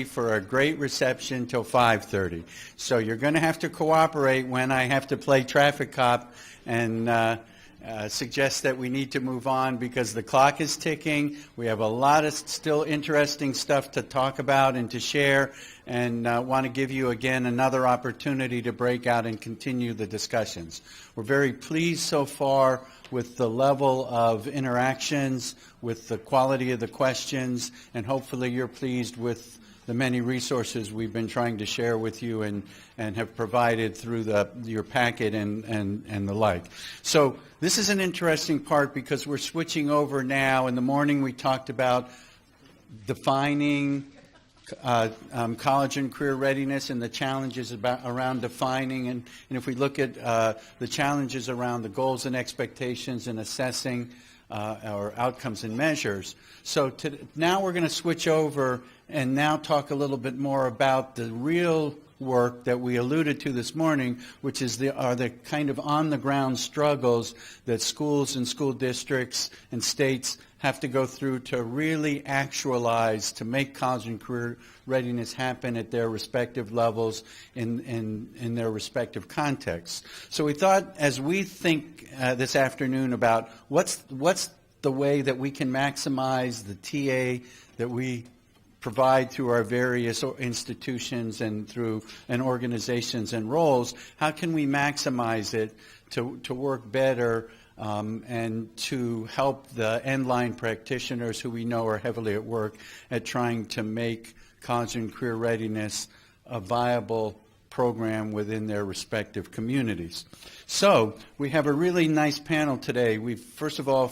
for a great reception till 5:30. So you're going to have to cooperate when I have to play traffic cop and suggest that we need to move on because the clock is ticking. We have a lot of still interesting stuff to talk about and to share, and want to give you again another opportunity to break out and continue the discussions. We're very pleased so far with the level of interactions, with the quality of the questions, and hopefully you're pleased with the many resources we've been trying to share with you and have provided through your packet and the like. So this is an interesting part because we're switching over now. In the morning we talked about defining college and career readiness and the challenges around defining, and if we look at the challenges around the goals and expectations and assessing our outcomes and measures. So now we're going to switch over and now talk a little bit more about the real work that we alluded to this morning, which is the kind of on-the-ground struggles that schools and school districts and states have to go through to really actualize, to make college and career readiness happen at their respective levels in their respective contexts. So we thought, as we think this afternoon about what's the way that we can maximize the TA that we provide through our various institutions and through organizations and roles, how can we maximize it to work better and to help the end-line practitioners who we know are heavily at work at trying to make college and career readiness a viable program within their respective communities. So we have a really nice panel today. First of all,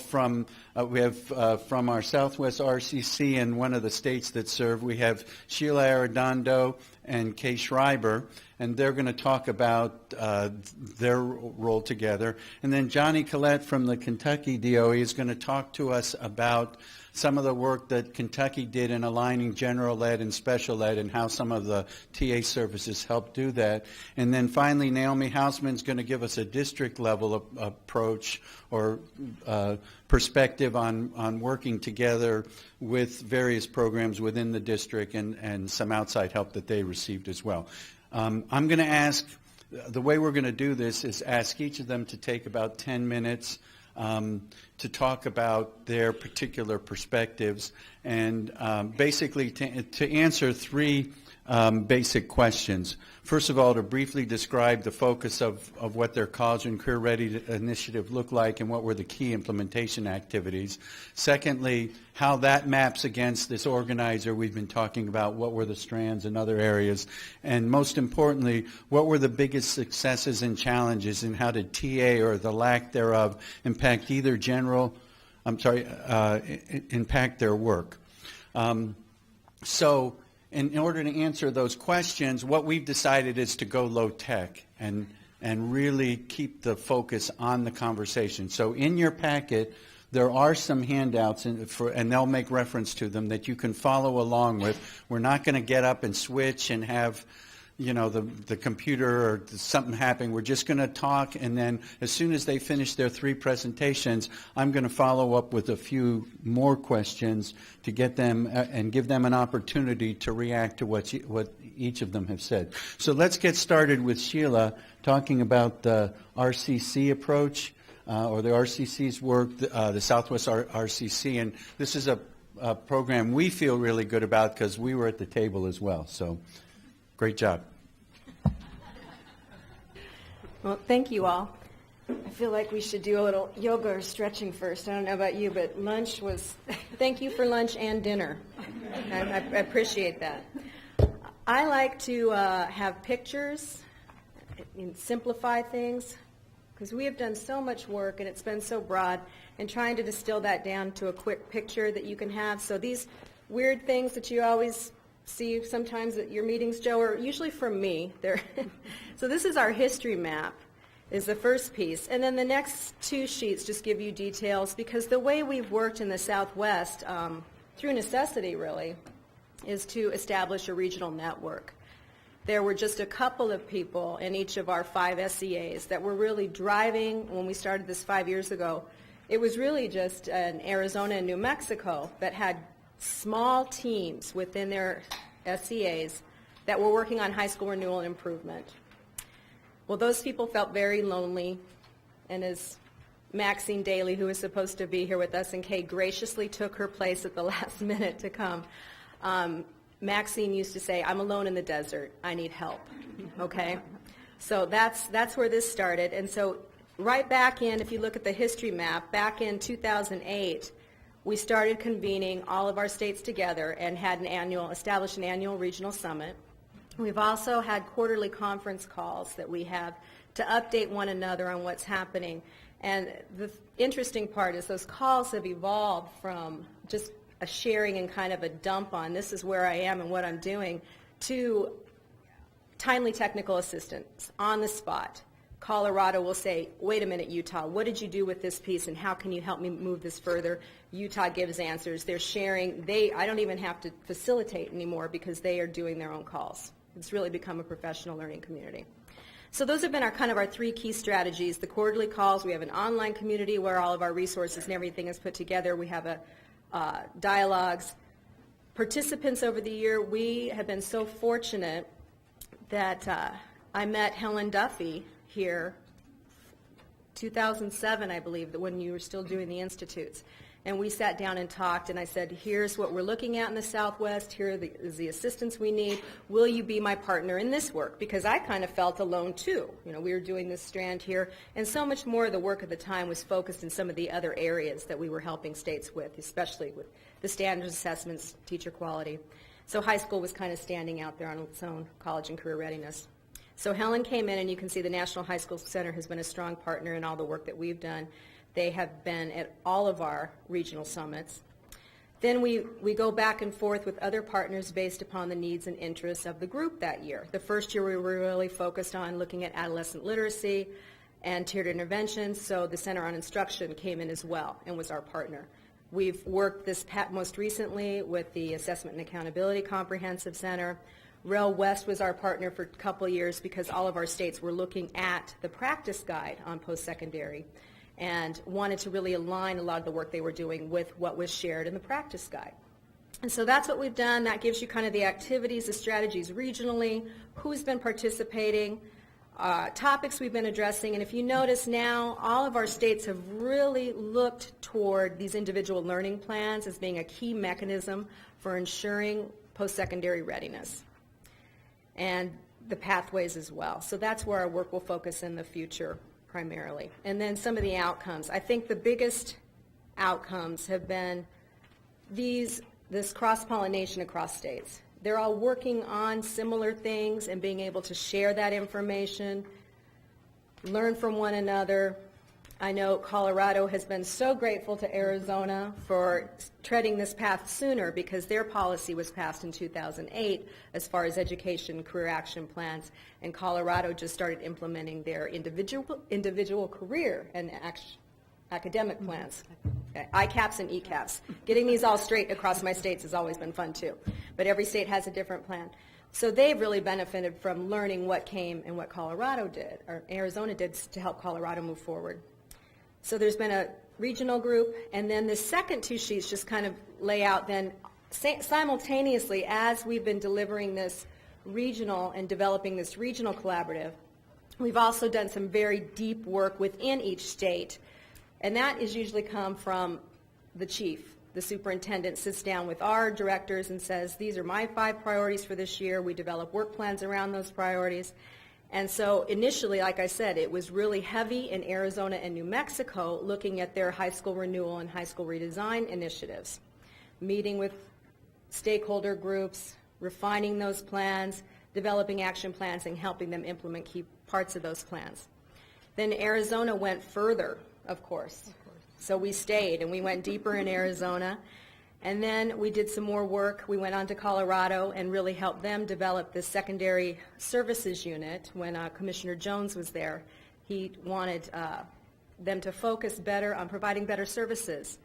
we have from our Southwest RCC and one of the states that serve, we have Sheila Arredondo and Kay Schreiber, and they're going to talk about their role together. And then Johnny Collett from the Kentucky DOE is going to talk to us about some of the work that Kentucky did in aligning general ed and special ed and how some of the TA services help do that. And then finally, Naomi Housman is going to give us a district level approach or perspective on working together with various programs within the district and some outside help that they received as well. I'm going to ask, the way we're going to do this is ask each of them to take about 10 minutes to talk about their particular perspectives and basically to answer three basic questions. First of all, to briefly describe the focus of what their college and career ready initiative looked like and what were the key implementation activities. Secondly, how that maps against this organizer we've been talking about, what were the strands and other areas. And most importantly, what were the biggest successes and challenges and how did TA or the lack thereof impact either impact their work. So in order to answer those questions, what we've decided is to go low tech and really keep the focus on the conversation. So in your packet, there are some handouts, and they'll make reference to them that you can follow along with. We're not going to get up and switch and have, the computer or something happening. We're just going to talk, and then as soon as they finish their three presentations, I'm going to follow up with a few more questions to get them and give them an opportunity to react to what each of them have said. So let's get started with Sheila talking about the RCC approach or the RCC's work, the Southwest RCC, and this is a program we feel really good about because we were at the table as well. So. Great job. Well, thank you all. I feel like we should do a little yoga or stretching first. I don't know about you, but lunch was, thank you for lunch and dinner. I appreciate that. I like to have pictures and simplify things because we have done so much work and it's been so broad, and trying to distill that down to a quick picture that you can have. So these weird things that you always see sometimes at your meetings, Joe, are usually from me. So this is our history map, is the first piece. And then the next two sheets just give you details, because the way we've worked in the Southwest, through necessity really, is to establish a regional network. There were just a couple of people in each of our 5 SCAs that were really driving. When we started this 5 years ago, it was really just in Arizona and New Mexico that had small teams within their SEAs, that were working on high school renewal and improvement. Well, those people felt very lonely, and as Maxine Daly, who was supposed to be here with us, and Kay graciously took her place at the last minute to come, Maxine used to say, "I'm alone in the desert. I need help." Okay? So that's where this started. And so right back in, if you look at the history map, back in 2008, we started convening all of our states together and had established an annual regional summit. We've also had quarterly conference calls that we have to update one another on what's happening. And the interesting part is those calls have evolved from just a sharing and kind of a dump on this is where I am and what I'm doing to timely technical assistance on the spot. Colorado will say, "Wait a minute, Utah, what did you do with this piece and how can you help me move this further?" Utah gives answers. They're sharing. I don't even have to facilitate anymore because they are doing their own calls. It's really become a professional learning community. So those have been our three key strategies. The quarterly calls, we have an online community where all of our resources and everything is put together. We have dialogues. Participants over the year, we have been so fortunate that I met Helen Duffy here 2007, I believe, when you were still doing the institutes. And we sat down and talked, and I said, here's what we're looking at in the Southwest. Here is the assistance we need. Will you be my partner in this work? Because I kind of felt alone, too. We were doing this strand here, and so much more of the work at the time was focused in some of the other areas that we were helping states with, especially with the standards assessments, teacher quality. So high school was kind of standing out there on its own, college and career readiness. So Helen came in, and you can see the National High School Center has been a strong partner in all the work that we've done. They have been at all of our regional summits. Then we go back and forth with other partners based upon the needs and interests of the group that year. The first year we were really focused on looking at adolescent literacy and tiered interventions, so the Center on Instruction came in as well and was our partner. We've worked most recently with the Assessment and Accountability Comprehensive Center. Rail West was our partner for a couple years because all of our states were looking at the practice guide on post-secondary and wanted to really align a lot of the work they were doing with what was shared in the practice guide. And so that's what we've done. That gives you kind of the activities, the strategies regionally, who's been participating, topics we've been addressing. And if you notice now, all of our states have really looked toward these individual learning plans as being a key mechanism for ensuring post-secondary readiness and the pathways as well. So that's where our work will focus in the future primarily. And then some of the outcomes. I think the biggest outcomes have been this cross-pollination across states. They're all working on similar things and being able to share that information, learn from one another. I know Colorado has been so grateful to Arizona for treading this path sooner because their policy was passed in 2008 as far as education career action plans, and Colorado just started implementing their individual career and academic plans, ICAPs and ECAPs. Getting these all straight across my states has always been fun too, but every state has a different plan. So they've really benefited from learning what came and what Colorado did, or Arizona did, to help Colorado move forward. So there's been a regional group, and then the second two sheets just kind of lay out then simultaneously as we've been delivering this regional and developing this regional collaborative, we've also done some very deep work within each state, and that is usually come from the chief. The superintendent sits down with our directors and says, these are my 5 priorities for this year. We develop work plans around those priorities. And so initially, like I said, it was really heavy in Arizona and New Mexico looking at their high school renewal and high school redesign initiatives, meeting with stakeholder groups, refining those plans, developing action plans, and helping them implement key parts of those plans. Then Arizona went further, of course. So we stayed and we went deeper in Arizona. And then we did some more work. We went on to Colorado and really helped them develop the secondary services unit. When Commissioner Jones was there, he wanted them to focus better on providing better services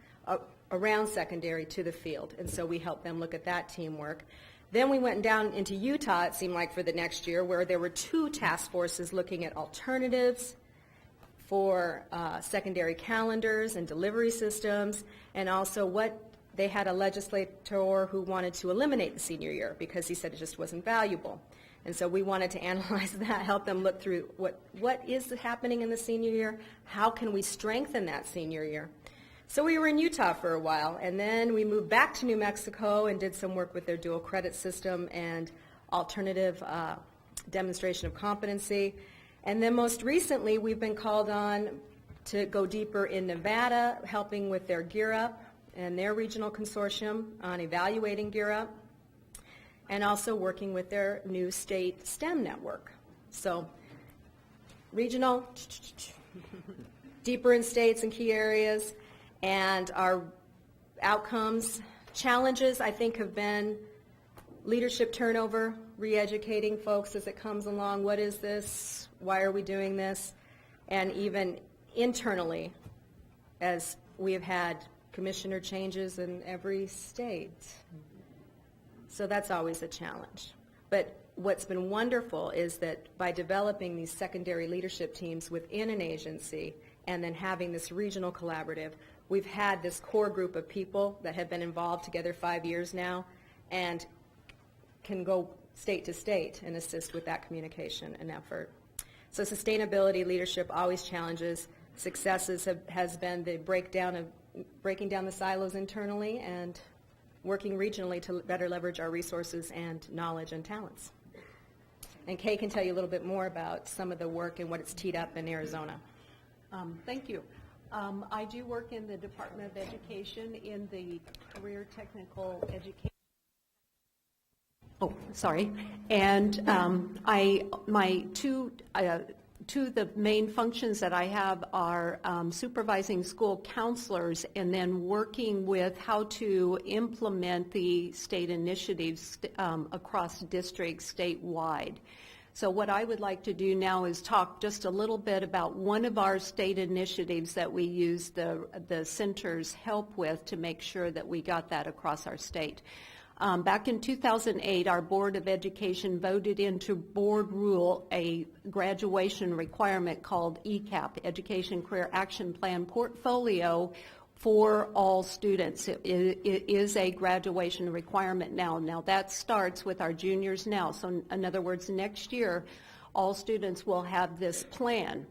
around secondary to the field. And so we helped them look at that teamwork. Then we went down into Utah, it seemed like, for the next year, where there were 2 task forces looking at alternatives for secondary calendars and delivery systems, and also what they had a legislator who wanted to eliminate the senior year because he said it just wasn't valuable. And so we wanted to analyze that, help them look through what is happening in the senior year, how can we strengthen that senior year. So we were in Utah for a while, and then we moved back to New Mexico and did some work with their dual credit system and alternative demonstration of competency. And then most recently, we've been called on to go deeper in Nevada, helping with their Gear Up and their regional consortium on evaluating Gear Up, and also working with their new state STEM network. So regional, deeper in states and key areas, and our outcomes, challenges, I think, have been leadership turnover, re-educating folks as it comes along. What is this? Why are we doing this? And even internally, as we have had commissioner changes in every state. So that's always a challenge. But what's been wonderful is that by developing these secondary leadership teams within an agency and then having this regional collaborative, we've had this core group of people that have been involved together 5 years now and can go state to state and assist with that communication and effort. So sustainability leadership always challenges. Successes has been the breaking down the silos internally and working regionally to better leverage our resources and knowledge and talents. And Kay can tell you a little bit more about some of the work and what it's teed up in Arizona. Thank you. I do work in the Department of Education in the Career Technical Education. Oh, sorry. And my two of the main functions that I have are supervising school counselors and then working with how to implement the state initiatives across districts statewide. So what I would like to do now is talk just a little bit about one of our state initiatives that we use the center's help with to make sure that we got that across our state. Back in 2008, our Board of Education voted into board rule a graduation requirement called ECAP, Education Career Action Plan Portfolio, for all students. It is a graduation requirement now. Now that starts with our juniors now. So in other words, next year, all students will have this plan.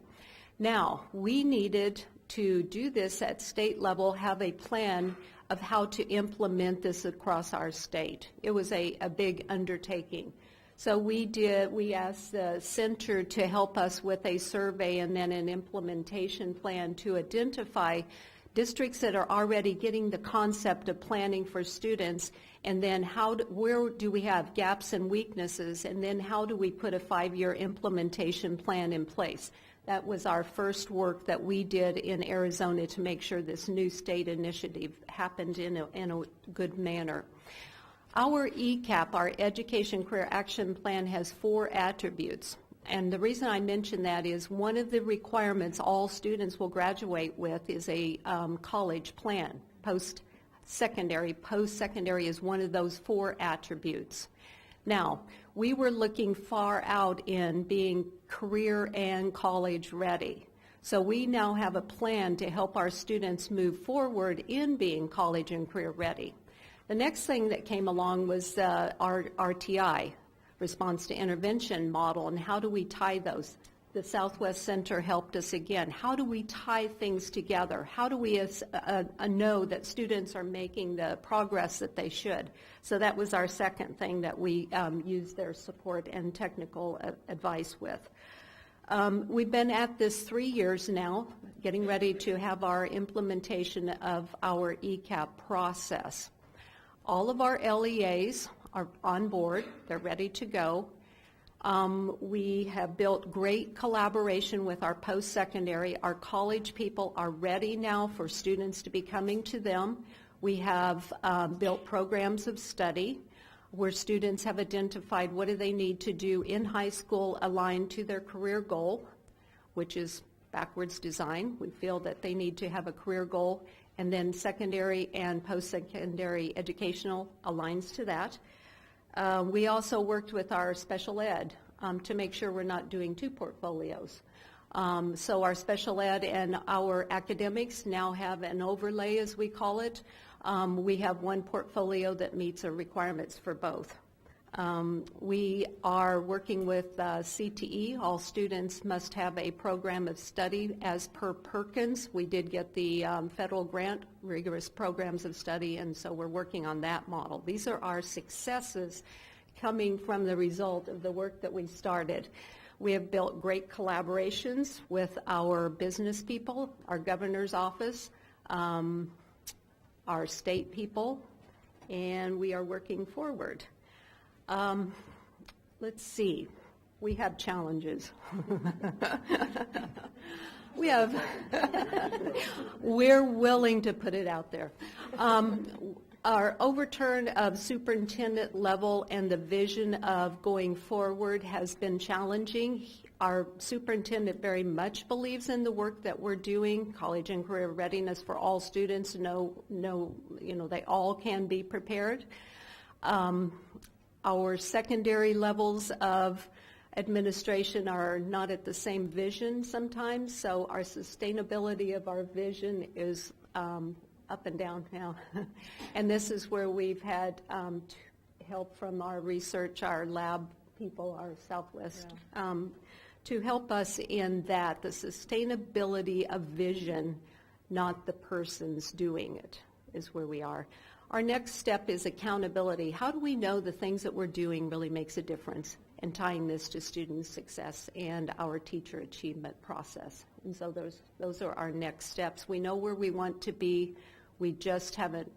Now, we needed to do this at state level, have a plan of how to implement this across our state. It was a big undertaking. So we asked the center to help us with a survey and then an implementation plan to identify districts that are already getting the concept of planning for students, and then where do we have gaps and weaknesses, and then how do we put a 5-year implementation plan in place. That was our first work that we did in Arizona to make sure this new state initiative happened in a good manner. Our ECAP, our Education Career Action Plan, has 4 attributes. And the reason I mention that is one of the requirements all students will graduate with is a college plan. Post-secondary is one of those 4 attributes. Now, we were looking far out in being career and college ready. So we now have a plan to help our students move forward in being college and career ready. The next thing that came along was our RTI, Response to Intervention model, and how do we tie those? The Southwest Center helped us again. How do we tie things together? How do we know that students are making the progress that they should? So that was our second thing that we used their support and technical advice with. We've been at this 3 years now, getting ready to have our implementation of our ECAP process. All of our LEAs are on board. They're ready to go. We have built great collaboration with our post-secondary. Our college people are ready now for students to be coming to them. We have built programs of study where students have identified what do they need to do in high school aligned to their career goal, which is backwards design. We feel that they need to have a career goal, and then secondary and post-secondary educational aligns to that. We also worked with our special ed to make sure we're not doing 2 portfolios. So our special ed and our academics now have an overlay, as we call it, We have one portfolio that meets our requirements for both. We are working with CTE. All students must have a program of study as per Perkins. We did get the federal grant, rigorous programs of study, and so we're working on that model. These are our successes coming from the result of the work that we started. We have built great collaborations with our business people, our governor's office, our state people, and we are working forward. Let's see. We have challenges. We're willing to put it out there. Our overturn of superintendent level and the vision of going forward has been challenging. Our superintendent very much believes in the work that we're doing, college and career readiness for all students. They all can be prepared. Our secondary levels of administration are not at the same vision sometimes, so our sustainability of our vision is up and down now. And this is where we've had help from our research, our lab people, our Southwest, to help us in that, the sustainability of vision, not the persons doing it, is where we are. Our next step is accountability. How do we know the things that we're doing really makes a difference, and tying this to student success and our teacher achievement process? And so those are our next steps. We know where we want to be. We just haven't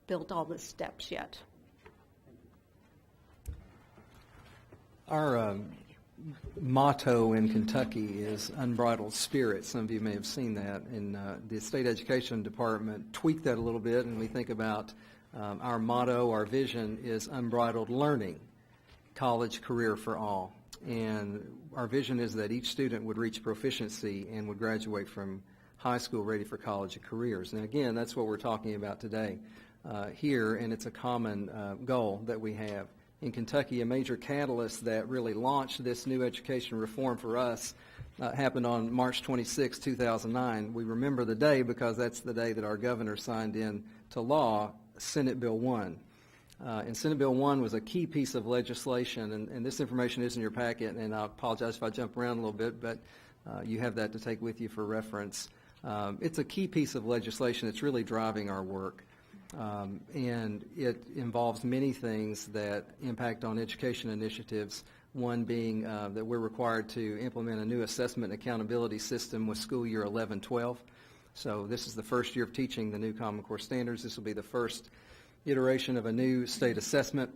built all the steps yet. Our motto in Kentucky is unbridled spirit. Some of you may have seen that. And the State Education Department tweaked that a little bit, and we think about our motto, our vision is unbridled learning, college career for all. And our vision is that each student would reach proficiency and would graduate from high school ready for college and careers. And again, that's what we're talking about today here, and it's a common goal that we have. In Kentucky, a major catalyst that really launched this new education reform for us happened on March 26, 2009. We remember the day because that's the day that our governor signed in to law Senate Bill 1. And Senate Bill 1 was a key piece of legislation, and this information is in your packet, and I apologize if I jump around a little bit, but you have that to take with you for reference. It's a key piece of legislation that's really driving our work. And it involves many things that impact on education initiatives, one being that we're required to implement a new assessment and accountability system with school year 11-12. So this is the first year of teaching the new Common Core standards. This will be the first iteration of a new state assessment.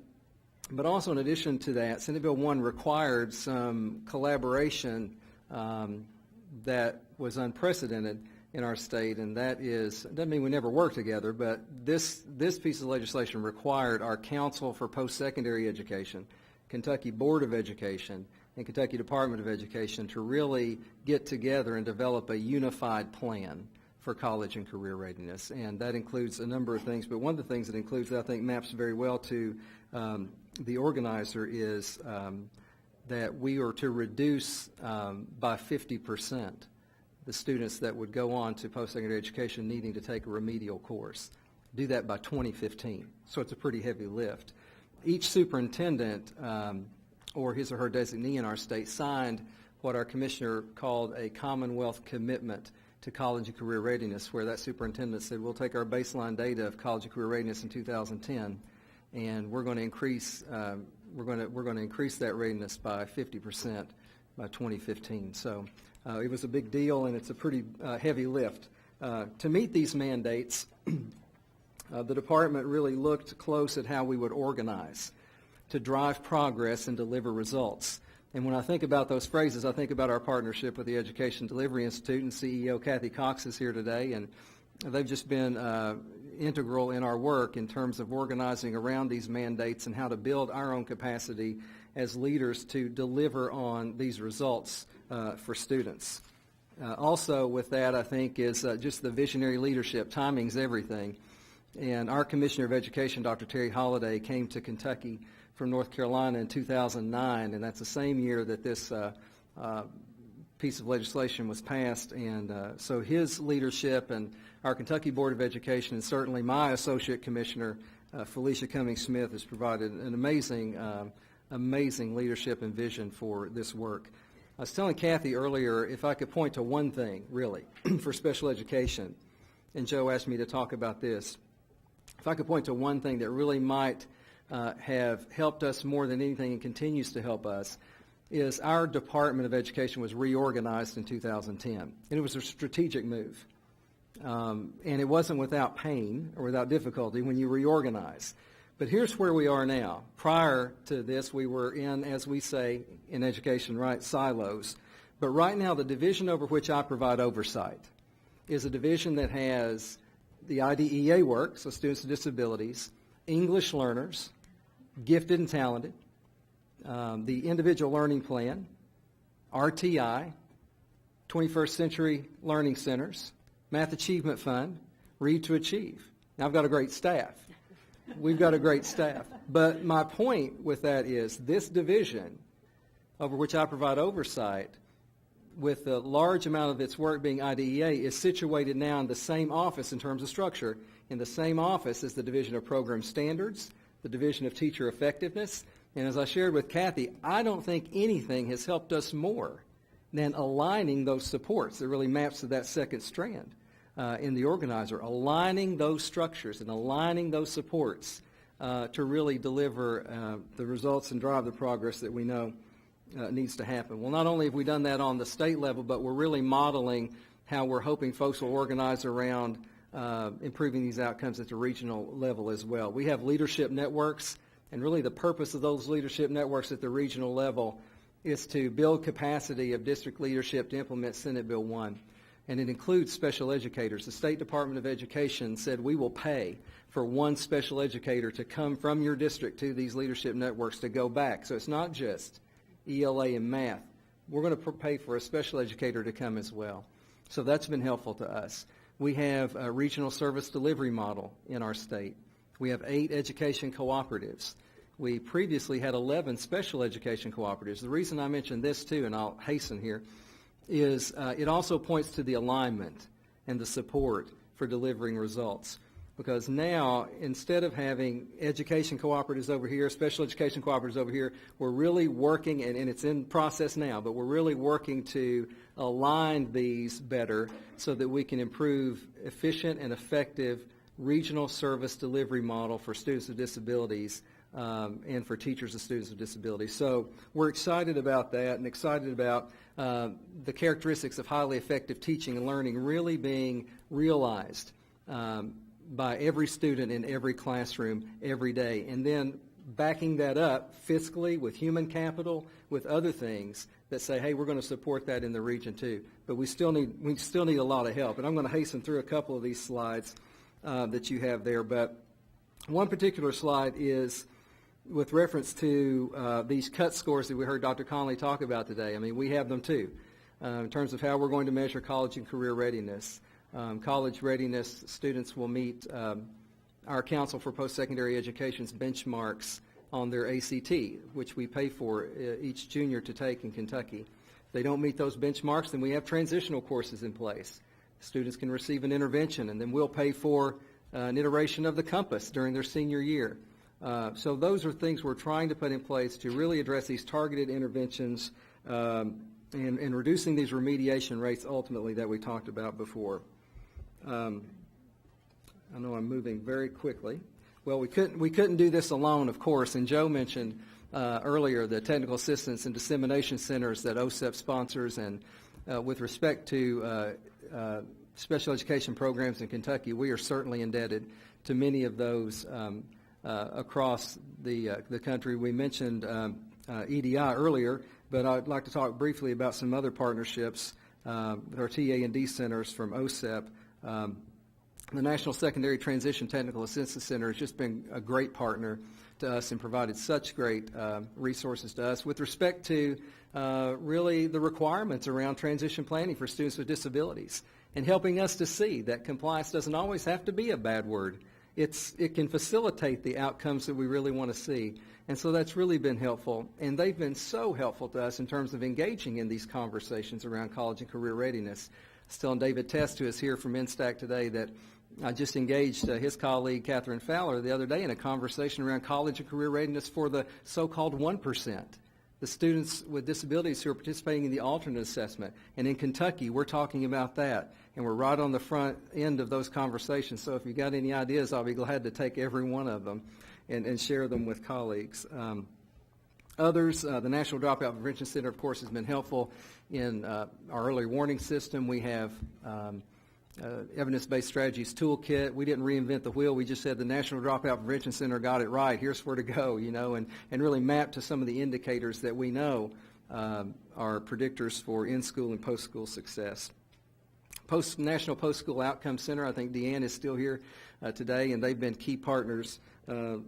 But also in addition to that, Senate Bill 1 required some collaboration that was unprecedented in our state, and that doesn't mean we never work together, but this piece of legislation required our Council for Post-Secondary Education, Kentucky Board of Education, and Kentucky Department of Education to really get together and develop a unified plan for college and career readiness. And that includes a number of things, but one of the things it includes that I think maps very well to the organizer is that we are to reduce by 50% the students that would go on to post-secondary education needing to take a remedial course. Do that by 2015. So it's a pretty heavy lift. Each superintendent or his or her designee in our state signed what our commissioner called a Commonwealth commitment to college and career readiness, where that superintendent said, we'll take our baseline data of college and career readiness in 2010, and we're going to increase that readiness by 50% by 2015. So it was a big deal, and it's a pretty heavy lift. To meet these mandates, the department really looked close at how we would organize to drive progress and deliver results. And when I think about those phrases, I think about our partnership with the Education Delivery Institute, and CEO Kathy Cox is here today, and they've just been integral in our work in terms of organizing around these mandates and how to build our own capacity as leaders to deliver on these results for students. Also with that, I think, is just the visionary leadership. Timing's everything. And our Commissioner of Education, Dr. Terry Holliday, came to Kentucky from North Carolina in 2009, and that's the same year that this piece of legislation was passed, and so his leadership and our Kentucky Board of Education, and certainly my Associate Commissioner, Felicia Cummings-Smith, has provided an amazing leadership and vision for this work. I was telling Kathy earlier, if I could point to one thing, really, for special education, and Joe asked me to talk about this, if I could point to one thing that really might have helped us more than anything and continues to help us, is our Department of Education was reorganized in 2010. And it was a strategic move. And it wasn't without pain or without difficulty when you reorganize. But here's where we are now. Prior to this, we were in, as we say in education, right, silos. But right now, the division over which I provide oversight is a division that has the IDEA work, so students with disabilities, English learners, gifted and talented, the individual learning plan, RTI, 21st Century Learning Centers, Math Achievement Fund, Read to Achieve. Now, I've got a great staff. We've got a great staff. But my point with that is this division over which I provide oversight, with a large amount of its work being IDEA, is situated now in the same office in terms of structure, in the same office as the Division of Program Standards, the Division of Teacher Effectiveness. And as I shared with Kathy, I don't think anything has helped us more than aligning those supports. It really maps to that second strand in the organizer, aligning those structures and aligning those supports to really deliver the results and drive the progress that we know needs to happen. Well, not only have we done that on the state level, but we're really modeling how we're hoping folks will organize around improving these outcomes at the regional level as well. We have leadership networks, and really the purpose of those leadership networks at the regional level is to build capacity of district leadership to implement Senate Bill 1. And it includes special educators. The State Department of Education said we will pay for one special educator to come from your district to these leadership networks to go back. So it's not just ELA and math. We're going to pay for a special educator to come as well. So that's been helpful to us. We have a regional service delivery model in our state. We have 8 education cooperatives. We previously had 11 special education cooperatives. The reason I mention this too, and I'll hasten here, is it also points to the alignment and the support for delivering results. Because now, instead of having education cooperatives over here, special education cooperatives over here, we're really working, and it's in process now, but we're really working to align these better so that we can improve efficient and effective regional service delivery model for students with disabilities and for teachers of students with disabilities. So we're excited about that and excited about the characteristics of highly effective teaching and learning really being realized by every student in every classroom every day. And then backing that up fiscally with human capital, with other things that say, hey, we're going to support that in the region too. But we still need a lot of help. And I'm going to hasten through a couple of these slides that you have there. But one particular slide is with reference to these cut scores that we heard Dr. Conley talk about today. I mean, we have them too in terms of how we're going to measure college and career readiness. College readiness students will meet our Council for Post-Secondary Education's benchmarks on their ACT, which we pay for each junior to take in Kentucky. If they don't meet those benchmarks, then we have transitional courses in place. Students can receive an intervention, and then we'll pay for an iteration of the Compass during their senior year. So those are things we're trying to put in place to really address these targeted interventions and reducing these remediation rates ultimately that we talked about before. I know I'm moving very quickly. Well, we couldn't do this alone, of course, and Joe mentioned earlier the technical assistance and dissemination centers that OSEP sponsors, and with respect to special education programs in Kentucky, we are certainly indebted to many of those across the country. We mentioned EDI earlier, but I'd like to talk briefly about some other partnerships with our TA&D centers from OSEP. The National Secondary Transition Technical Assistance Center has just been a great partner to us and provided such great resources to us with respect to really the requirements around transition planning for students with disabilities and helping us to see that compliance doesn't always have to be a bad word it can facilitate the outcomes that we really want to see. And so that's really been helpful. And they've been so helpful to us in terms of engaging in these conversations around college and career readiness. I was telling David Test, who is here from INSTAC today, that I just engaged his colleague, Catherine Fowler, the other day in a conversation around college and career readiness for the so-called 1%, the students with disabilities who are participating in the alternate assessment. And in Kentucky, we're talking about that. And we're right on the front end of those conversations. So if you've got any ideas, I'll be glad to take every one of them and share them with colleagues. Others, the National Dropout Prevention Center, of course, has been helpful in our early warning system. We have evidence-based strategies toolkit. We didn't reinvent the wheel. We just said the National Dropout Prevention Center got it right. Here's where to go, and really map to some of the indicators that we know are predictors for in-school and post-school success. National Post-School Outcome Center, I think Deanne is still here today, and they've been key partners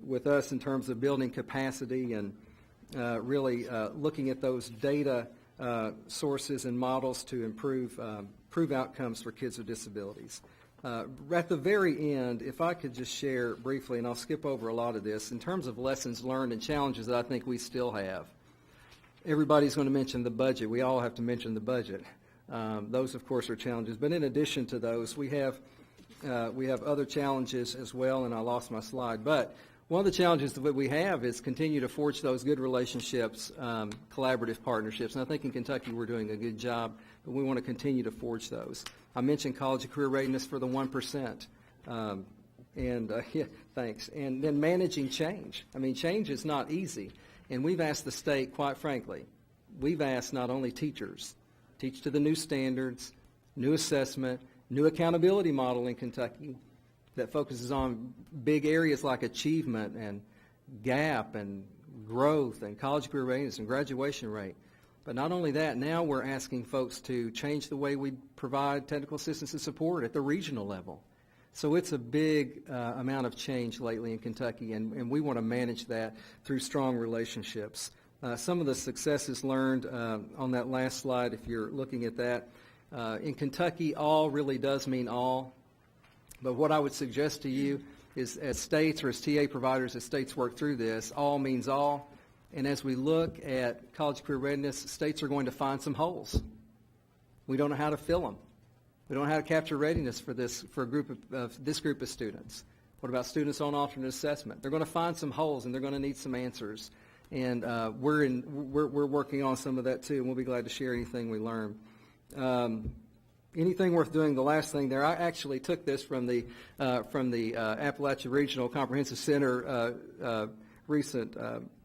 with us in terms of building capacity and really looking at those data sources and models to improve outcomes for kids with disabilities. At the very end, if I could just share briefly, and I'll skip over a lot of this, in terms of lessons learned and challenges that I think we still have. Everybody's going to mention the budget. We all have to mention the budget. Those, of course, are challenges. But in addition to those, we have other challenges as well, and I lost my slide. But one of the challenges that we have is continue to forge those good relationships, collaborative partnerships. And I think in Kentucky we're doing a good job, but we want to continue to forge those. I mentioned college and career readiness for the 1%. Yeah, thanks. And then managing change. I mean, change is not easy. And we've asked the state, quite frankly, we've asked not only teachers, teach to the new standards, new assessment, new accountability model in Kentucky that focuses on big areas like achievement and gap and growth and college career readiness and graduation rate. But not only that, now we're asking folks to change the way we provide technical assistance and support at the regional level. So it's a big amount of change lately in Kentucky, and we want to manage that through strong relationships. Some of the successes learned on that last slide, if you're looking at that. In Kentucky, all really does mean all. But what I would suggest to you is as states or as TA providers, as states work through this, all means all. And as we look at college career readiness, states are going to find some holes. We don't know how to fill them. We don't know how to capture readiness for a group of this group of students. What about students on alternate assessment? They're going to find some holes, and they're going to need some answers. And we're working on some of that too, and we'll be glad to share anything we learn. Anything worth doing? The last thing there, I actually took this from the Appalachia Regional Comprehensive Center recent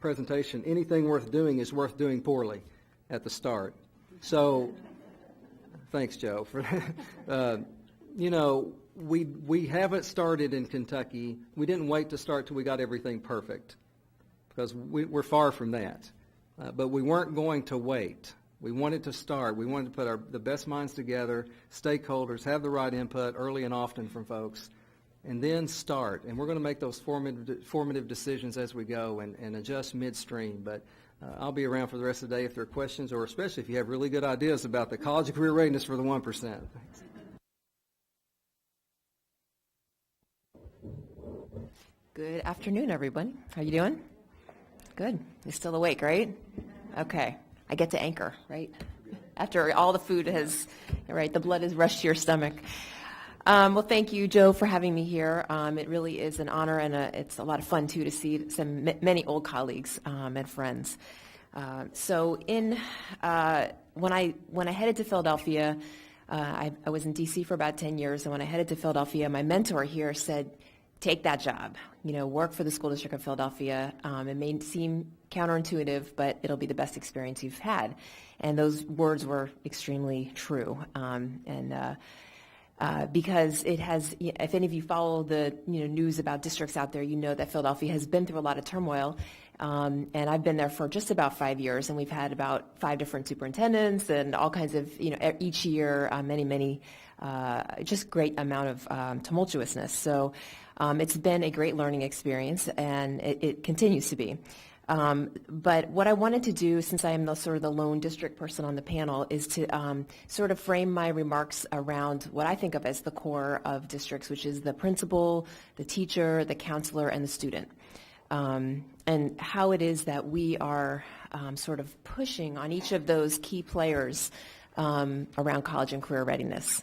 presentation. Anything worth doing is worth doing poorly at the start. So, thanks, Joe. For we haven't started in Kentucky. We didn't wait to start till we got everything perfect, because we're far from that. But we weren't going to wait. We wanted to start. We wanted to put the best minds together, stakeholders, have the right input early and often from folks, and then start. And we're going to make those formative decisions as we go and adjust midstream. But I'll be around for the rest of the day if there are questions, or especially if you have really good ideas about the college and career readiness for the 1%. Thanks. Good afternoon, everyone. How you doing? Good. You're still awake, right? Okay. I get to anchor, right? After all the food has, right, the blood has rushed to your stomach. Well, thank you, Joe, for having me here. It really is an honor, and it's a lot of fun, too, to see many old colleagues and friends. So when I headed to Philadelphia, I was in D.C. for about 10 years, and when I headed to Philadelphia, my mentor here said, take that job, work for the school district of Philadelphia. It may seem counterintuitive, but it'll be the best experience you've had. And those words were extremely true. Because it has, if any of you follow the news about districts out there, you know that Philadelphia has been through a lot of turmoil. And I've been there for just about 5 years, and we've had about 5 different superintendents and all kinds of, each year, many, just great amount of tumultuousness. So it's been a great learning experience, and it continues to be. But what I wanted to do, since I am the sort of the lone district person on the panel, is to sort of frame my remarks around what I think of as the core of districts, which is the principal, the teacher, the counselor, and the student. And how it is that we are sort of pushing on each of those key players around college and career readiness.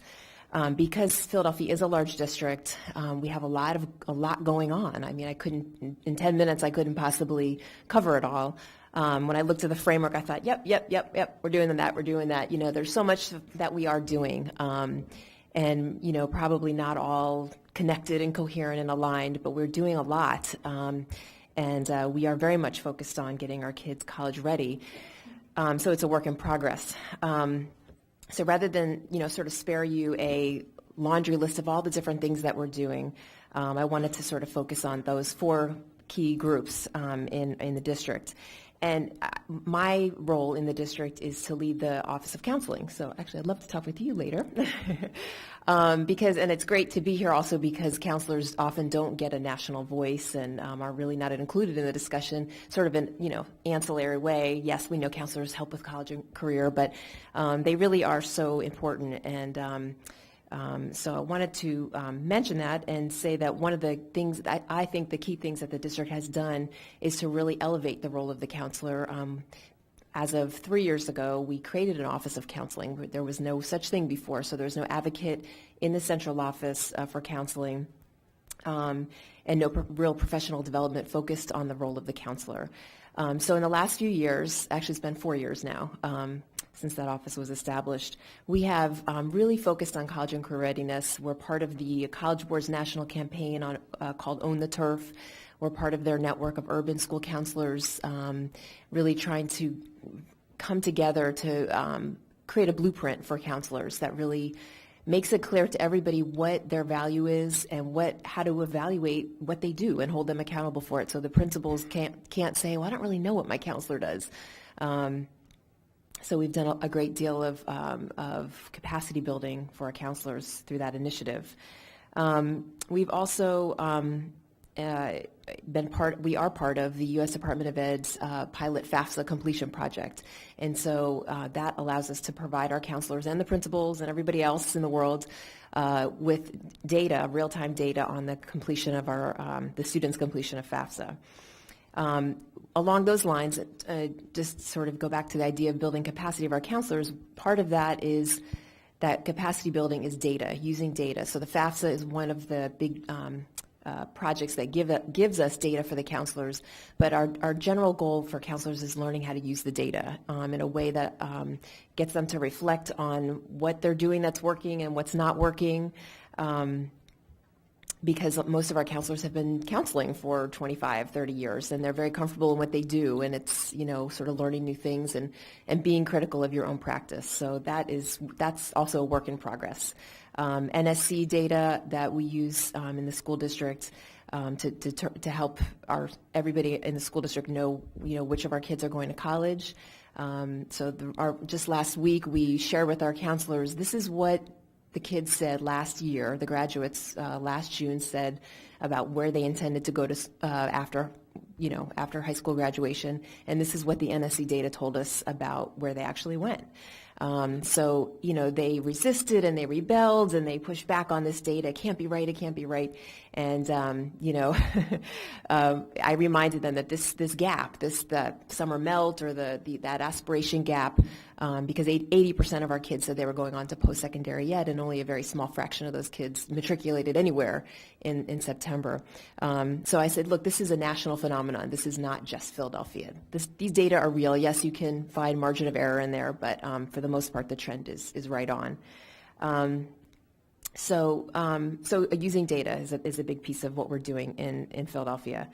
Because Philadelphia is a large district, we have a lot going on. I mean, in 10 minutes, I couldn't possibly cover it all. When I looked at the framework, I thought, yep, we're doing that. You know, there's so much that we are doing. And, you know, probably not all connected and coherent and aligned, but we're doing a lot. And we are very much focused on getting our kids college ready. So it's a work in progress. So rather than, you know, sort of spare you a laundry list of all the different things that we're doing, I wanted to sort of focus on those 4 key groups in the district. And my role in the district is to lead the Office of Counseling. So actually, I'd love to talk with you later. And it's great to be here also because counselors often don't get a national voice and are really not included in the discussion, sort of in, you know, ancillary way. Yes, we know counselors help with college and career, but they really are so important. And so I wanted to mention that and say that one of the things that I think the key things that the district has done is to really elevate the role of the counselor. As of 3 years ago, we created an Office of Counseling. There was no such thing before, so there's no advocate in the central office for counseling, and no real professional development focused on the role of the counselor. So in the last few years, actually it's been 4 years now, since that office was established, we have really focused on college and career readiness. We're part of the College Board's national campaign called Own the Turf. We're part of their network of urban school counselors, really trying to come together to create a blueprint for counselors that really makes it clear to everybody what their value is and how to evaluate what they do and hold them accountable for it. So the principals can't say, well, I don't really know what my counselor does. So we've done a great deal of capacity building for our counselors through that initiative. We've also we are part of the U.S. Department of Ed's pilot FAFSA completion project. And so that allows us to provide our counselors and the principals and everybody else in the world with data, real-time data on the completion of the students' completion of FAFSA. Along those lines, just sort of go back to the idea of building capacity of our counselors, part of that is that capacity building is data, using data. So the FAFSA is one of the big projects that gives us data for the counselors, but our general goal for counselors is learning how to use the data in a way that gets them to reflect on what they're doing that's working and what's not working, because most of our counselors have been counseling for 25, 30 years, and they're very comfortable in what they do, and it's, you know, sort of learning new things and being critical of your own practice. So that's also a work in progress. NSC data that we use in the school district to help everybody in the school district know, you know, which of our kids are going to college. Just last week we shared with our counselors, this is what the kids said last year, the graduates last June said about where they intended to go to after high school graduation, and this is what the NSC data told us about where they actually went. So, you know, they resisted and they rebelled and they pushed back on this data. It can't be right. And, you know, I reminded them that this gap, the summer melt or that aspiration gap, because 80% of our kids said they were going on to post-secondary yet, and only a very small fraction of those kids matriculated anywhere in September. So I said, look, this is a national phenomenon. This is not just Philadelphia. These data are real. Yes, you can find margin of error in there, but for the most part, the trend is right on. So using data is a big piece of what we're doing in Philadelphia.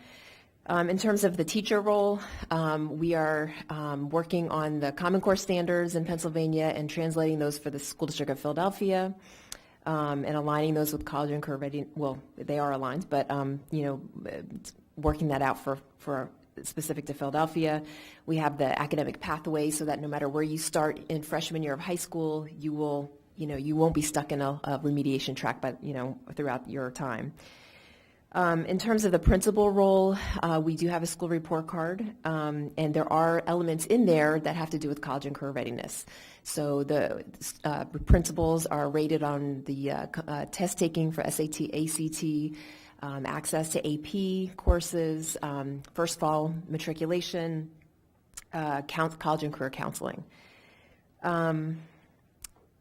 In terms of the teacher role, we are working on the Common Core standards in Pennsylvania and translating those for the School District of Philadelphia, and aligning those with college and career readiness. Well, they are aligned, but you know, working that out for specific to Philadelphia. We have the academic pathway so that no matter where you start in freshman year of high school, you won't be stuck in a remediation track, throughout your time. In terms of the principal role, we do have a school report card, and there are elements in there that have to do with college and career readiness. So the principals are rated on the test taking for SAT, ACT, access to AP courses, first fall matriculation, college and career counseling.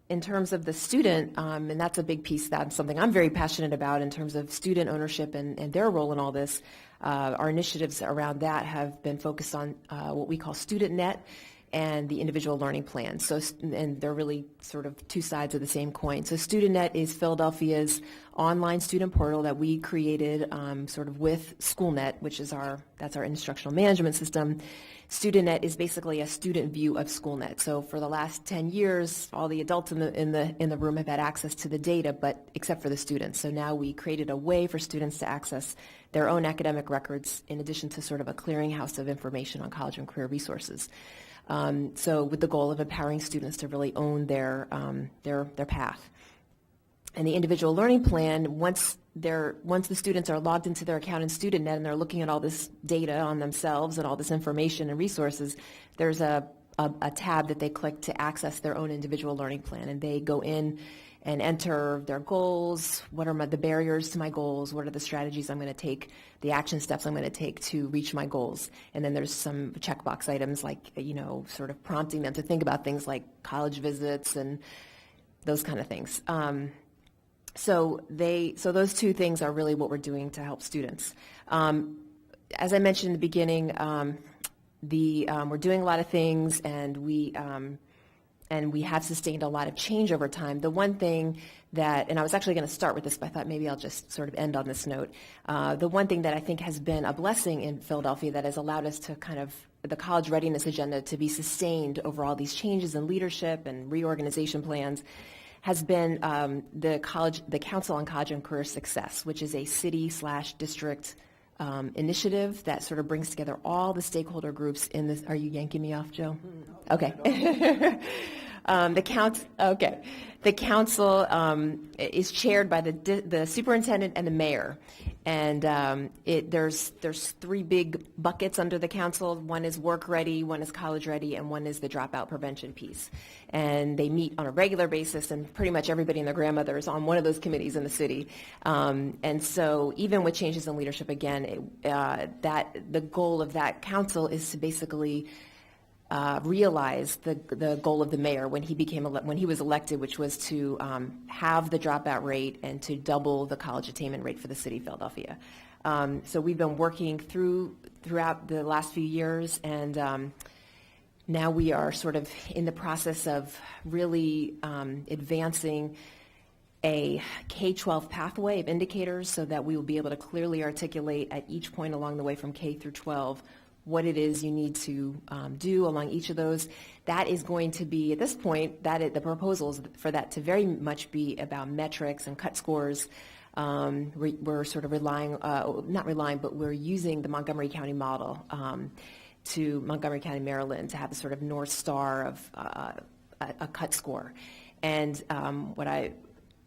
In terms of the student, and that's a big piece, that's something I'm very passionate about in terms of student ownership and their role in all this. Our initiatives around that have been focused on what we call StudentNet and the individual learning plan. So, and they're really sort of two sides of the same coin. So StudentNet is Philadelphia's online student portal that we created sort of with SchoolNet, which is that's our instructional management system. StudentNet is basically a student view of SchoolNet. So for the last 10 years, all the adults in the room have had access to the data, but except for the students. So now we created a way for students to access their own academic records in addition to sort of a clearinghouse of information on college and career resources. So with the goal of empowering students to really own their path. And the individual learning plan, once the students are logged into their account in StudentNet and they're looking at all this data on themselves and all this information and resources, there's a tab that they click to access their own individual learning plan, and they go in and enter their goals. What are the barriers to my goals? What are the strategies I'm going to take, the action steps I'm going to take to reach my goals? And then there's some checkbox items like, sort of prompting them to think about things like college visits and those kind of things. So those two things are really what we're doing to help students. As I mentioned in the beginning, we're doing a lot of things, and we have sustained a lot of change over time. The one thing and I was actually going to start with this, but I thought maybe I'll just sort of end on this note. The one thing that I think has been a blessing in Philadelphia that has allowed us to kind of, the college readiness agenda to be sustained over all these changes in leadership and reorganization plans, has been the Council on College and Career Success, which is a city/district initiative that sort of brings together all the stakeholder groups in this. Are you yanking me off, Joe? Okay. The council is chaired by the superintendent and the mayor, and there's three big buckets under the council. One is work ready, one is college ready, and one is the dropout prevention piece. And they meet on a regular basis, and pretty much everybody and their grandmother is on one of those committees in the city. And so even with changes in leadership, again, that the goal of that council is to basically realize the goal of the mayor when he was elected, which was to have the dropout rate and to double the college attainment rate for the city of Philadelphia. So we've been working throughout the last few years, and now we are sort of in the process of really advancing a K-12 pathway of indicators so that we will be able to clearly articulate at each point along the way from K through 12 what it is you need to do along each of those. That is going to be, at this point, the proposals for that to very much be about metrics and cut scores. We're sort of but we're using the Montgomery County model to Montgomery County, Maryland, to have the sort of North Star of a cut score. And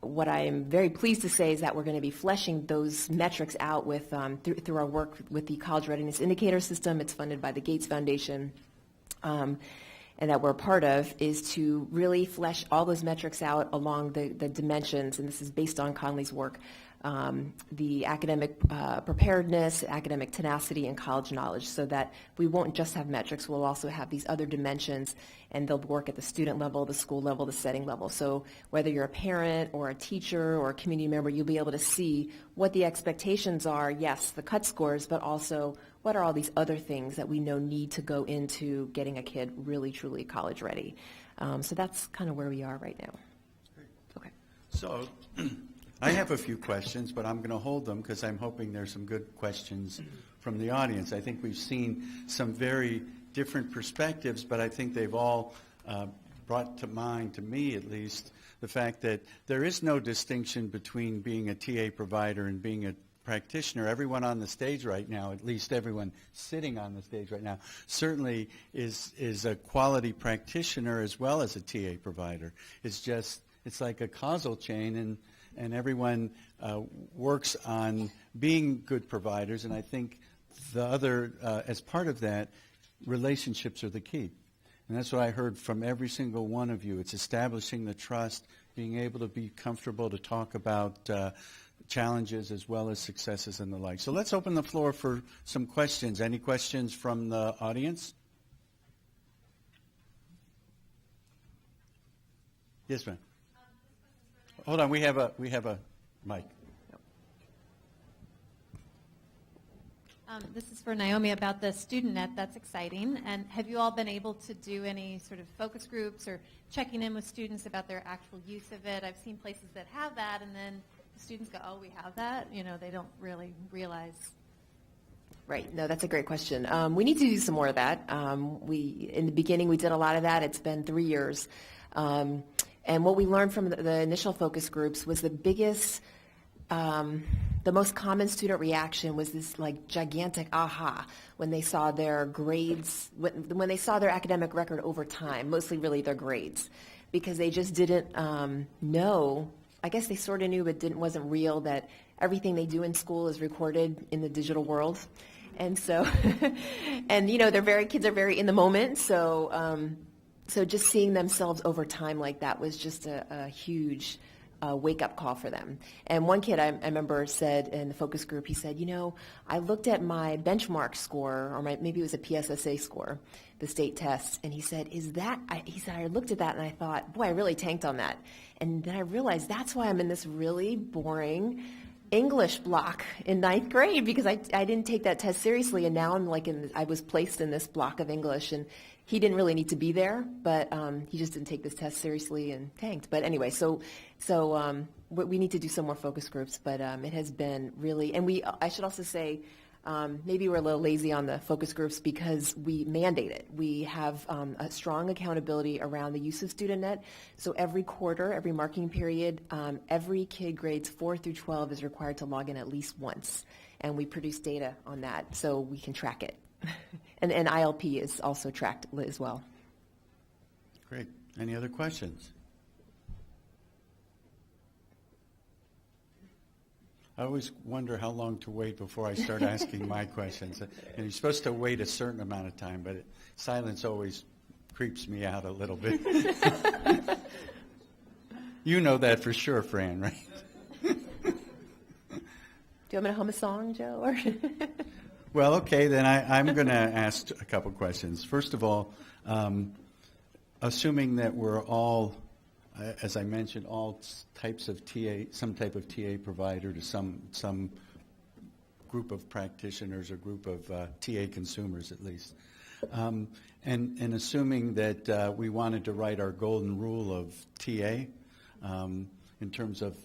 what I am very pleased to say is that we're going to be fleshing those metrics out with through our work with the College Readiness Indicator System. It's funded by the Gates Foundation, and that we're a part of, is to really flesh all those metrics out along the dimensions, and this is based on Conley's work, the academic preparedness, academic tenacity, and college knowledge, so that we won't just have metrics, we'll also have these other dimensions, and they'll work at the student level, the school level, the setting level. So whether you're a parent or a teacher or a community member, you'll be able to see what the expectations are, yes, the cut scores, but also what are all these other things that we know need to go into getting a kid really, truly college ready. So that's kind of where we are right now. Okay. So I have a few questions, but I'm going to hold them because I'm hoping there's some good questions from the audience. I think we've seen some very different perspectives, but I think they've all brought to mind, to me at least, the fact that there is no distinction between being a TA provider and being a practitioner. Everyone on the stage right now, at least everyone sitting on the stage right now, certainly is a quality practitioner as well as a TA provider. It's like a causal chain, and everyone works on being good providers. And I think the other, as part of that, relationships are the key. And that's what I heard from every single one of you. It's establishing the trust, being able to be comfortable to talk about challenges as well as successes and the like. So let's open the floor for some questions. Any questions from the audience? Yes, ma'am. Hold on, we have a mic. This is for Naomi about the student net. That's exciting. And have you all been able to do any sort of focus groups or checking in with students about their actual use of it? I've seen places that have that, and then the students go, oh, we have that. You know, they don't really realize. Right. No, that's a great question. We need to do some more of that. In the beginning, we did a lot of that. It's been 3 years. And what we learned from the initial focus groups was the most common student reaction was this like gigantic aha when they saw their grades, when they saw their academic record over time, mostly really their grades, because they just didn't know. I guess they sort of knew, but wasn't real that everything they do in school is recorded in the digital world. And so, and you know, kids are very in the moment. So, so just seeing themselves over time like that was just a huge wake-up call for them. And one kid I remember said in the focus group, he said, you know, I looked at my benchmark score, or maybe it was a PSSA score, the state tests, and he said, I looked at that and I thought, boy, I really tanked on that. And then I realized that's why I'm in this really boring English block in 9th grade, because I didn't take that test seriously, and now I was placed in this block of English, and he didn't really need to be there, but he just didn't take this test seriously and tanked. But anyway, so we need to do some more focus groups, but it has been really, and I should also say, maybe we're a little lazy on the focus groups because we mandate it. We have a strong accountability around the use of StudentNet. So every quarter, every marking period, every kid grades 4 through 12 is required to log in at least once. And we produce data on that so we can track it. and ILP is also tracked as well. Great. Any other questions? I always wonder how long to wait before I start asking my questions. And you're supposed to wait a certain amount of time, but silence always creeps me out a little bit. You know that for sure, Fran, right? Do you want me to hum a song, Joe? Or Well, okay, then I'm going to ask a couple questions. First of all, assuming that we're all, as I mentioned, all types of TA, some type of TA provider to some group of practitioners or group of TA consumers at least, and assuming that we wanted to write our golden rule of TA in terms of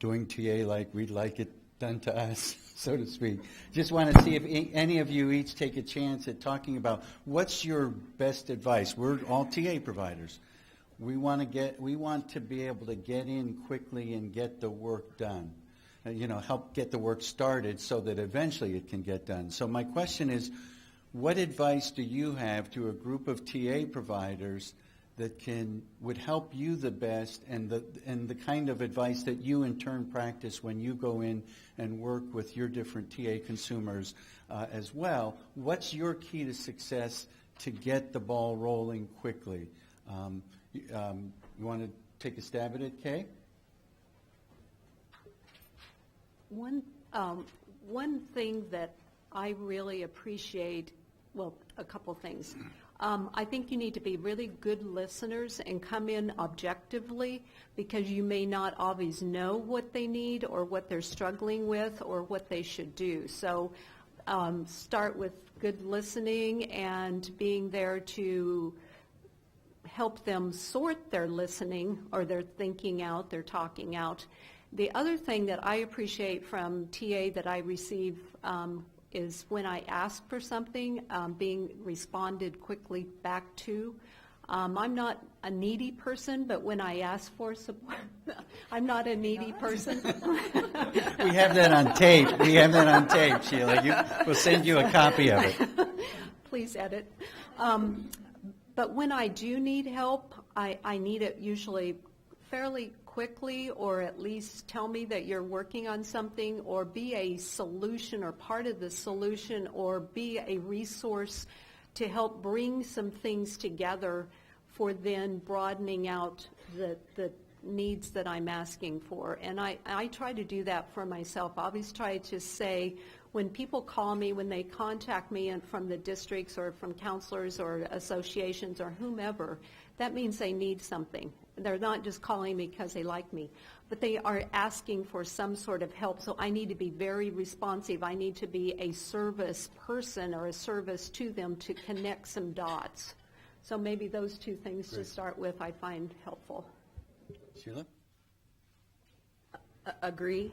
doing TA like we'd like it done to us, so to speak. Just want to see if any of you each take a chance at talking about what's your best advice. We're all TA providers. We want to be able to get in quickly and get the work done. Help get the work started so that eventually it can get done. So my question is, what advice do you have to a group of TA providers that would help you the best, and the kind of advice that you in turn practice when you go in and work with your different TA consumers as well? What's your key to success to get the ball rolling quickly? You want to take a stab at it, Kay? One thing that I really appreciate, well, a couple things. I think you need to be really good listeners and come in objectively, because you may not always know what they need or what they're struggling with or what they should do. So start with good listening and being there to help them sort their listening or their thinking out, their talking out. The other thing that I appreciate from TA that I receive is when I ask for something, being responded quickly back to. I'm not a needy person, but when I ask for support, I'm not a needy person. We have that on tape. Sheila. We'll send you a copy of it. Please edit. But when I do need help, I need it usually fairly quickly, or at least tell me that you're working on something, or be a solution or part of the solution, or be a resource to help bring some things together for then broadening out the needs that I'm asking for. And I try to do that for myself. I always try to say, when people call me, when they contact me and from the districts or from counselors or associations or whomever, that means they need something. They're not just calling me because they like me, but they are asking for some sort of help. So I need to be very responsive. I need to be a service person or a service to them to connect some dots. So maybe those two things to start with I find helpful. Sheila? Agree.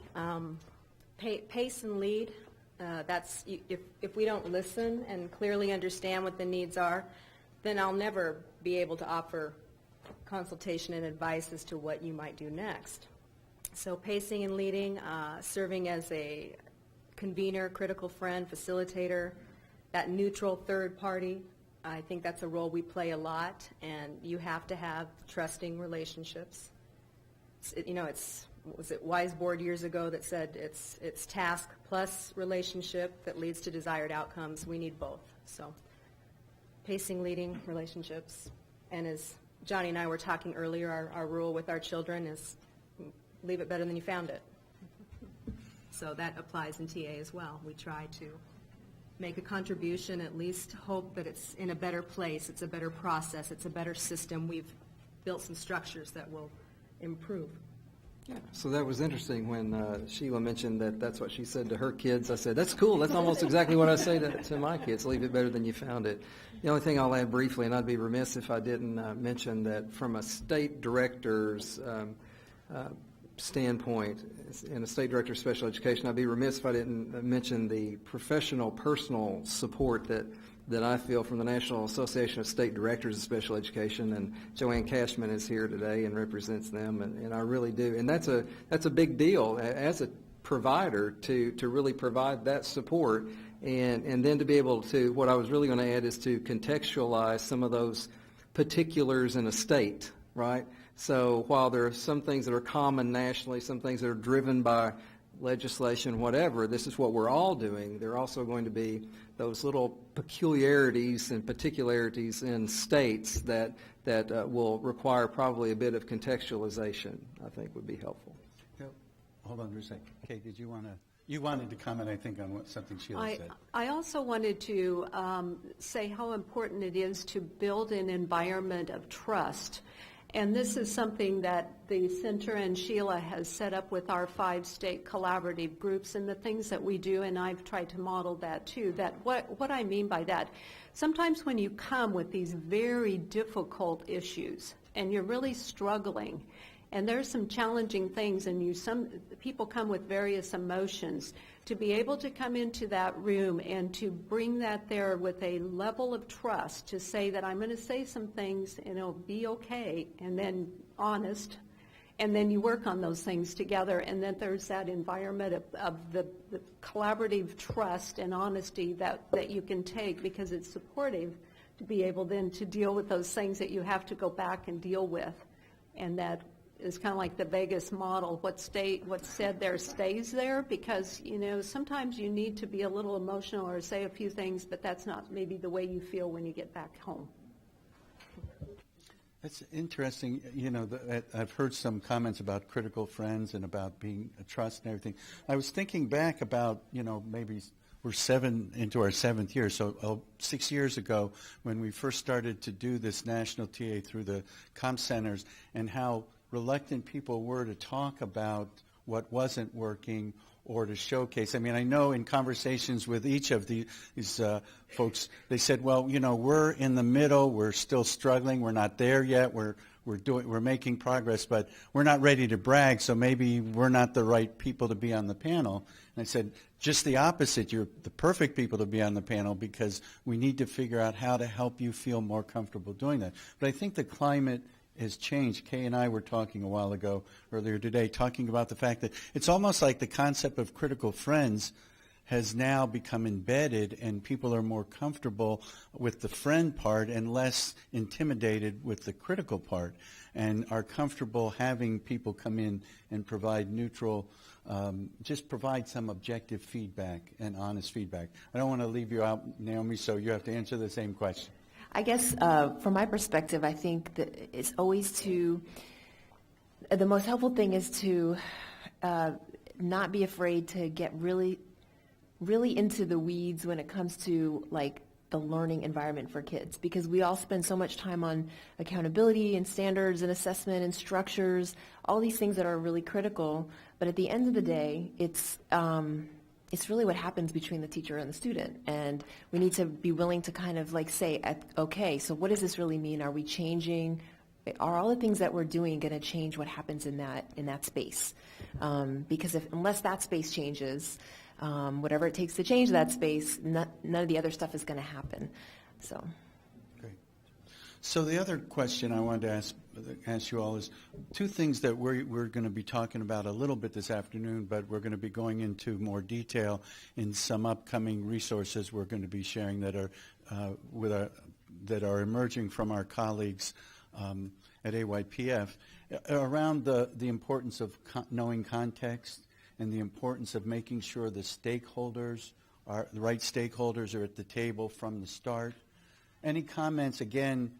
Pace and lead. That's if we don't listen and clearly understand what the needs are, then I'll never be able to offer consultation and advice as to what you might do next. So pacing and leading, serving as a convener, critical friend, facilitator, that neutral third party. I think that's a role we play a lot, and you have to have trusting relationships. Was it Wise Board years ago that said it's task plus relationship that leads to desired outcomes. We need both. So pacing, leading, relationships. And as Johnny and I were talking earlier, our rule with our children is leave it better than you found it. So that applies in TA as well. We try to make a contribution, at least hope that it's in a better place, it's a better process, it's a better system. We've built some structures that will improve. Yeah, so that was interesting when Sheila mentioned that that's what she said to her kids. I said, that's cool. That's almost exactly what I say to my kids. Leave it better than you found it. The only thing I'll add briefly, and I'd be remiss if I didn't mention that from a state director's standpoint, in a state director of special education, I'd be remiss if I didn't mention the professional, personal support that I feel from the National Association of State Directors of Special Education, and Joanne Cashman is here today and represents them, and I really do. And that's a big deal as a provider to really provide that support, and then to be able to, what I was really going to add is to contextualize some of those particulars in a state, right? So while there are some things that are common nationally, some things that are driven by legislation, whatever, this is what we're all doing. There are also going to be those little peculiarities and particularities in states that will require probably a bit of contextualization, I think would be helpful. Hold on for a second. Kay, did you wanted to comment, I think, on something Sheila said. I also wanted to say how important it is to build an environment of trust. And this is something that the Center and Sheila has set up with our 5 state collaborative groups and the things that we do, and I've tried to model that too. That what I mean by that, sometimes when you come with these very difficult issues and you're really struggling, and there's some challenging things, and some people come with various emotions, to be able to come into that room and to bring that there with a level of trust to say that I'm going to say some things and it'll be okay, and then honest, and then you work on those things together, and then there's that environment of the collaborative trust and honesty that you can take, because it's supportive to be able then to deal with those things that you have to go back and deal with. And that is kind of like the Vegas model. What's said there stays there, because sometimes you need to be a little emotional or say a few things, but that's not maybe the way you feel when you get back home. That's interesting. I've heard some comments about critical friends and about being a trust and everything. I was thinking back about, maybe we're into our 7th year, so 6 years ago when we first started to do this national TA through the comm centers, and how reluctant people were to talk about what wasn't working or to showcase. I mean, I know in conversations with each of these folks, they said, well, we're in the middle, we're still struggling, we're not there yet, we're making progress, but we're not ready to brag, so maybe we're not the right people to be on the panel. And I said, just the opposite, you're the perfect people to be on the panel, because we need to figure out how to help you feel more comfortable doing that. But I think the climate has changed. Kay and I were talking a while ago, earlier today, talking about the fact that it's almost like the concept of critical friends has now become embedded, and people are more comfortable with the friend part and less intimidated with the critical part, and are comfortable having people come in and provide neutral, just provide some objective feedback and honest feedback. I don't want to leave you out, Naomi, so you have to answer the same question. I guess from my perspective, I think that it's always the most helpful thing is to not be afraid to get really into the weeds when it comes to like the learning environment for kids, because we all spend so much time on accountability and standards and assessment and structures, all these things that are really critical. But at the end of the day, it's really what happens between the teacher and the student. And we need to be willing to kind of like say, okay, so what does this really mean? Are we changing? Are all the things that we're doing going to change what happens in that space? Because unless that space changes, whatever it takes to change that space, none of the other stuff is going to happen. So. Great. So the other question I wanted to ask you all is two things that we're going to be talking about a little bit this afternoon, but we're going to be going into more detail in some upcoming resources we're going to be sharing that are emerging from our colleagues at AYPF around the importance of knowing context and the importance of making sure the right stakeholders are at the table from the start. Any comments, again,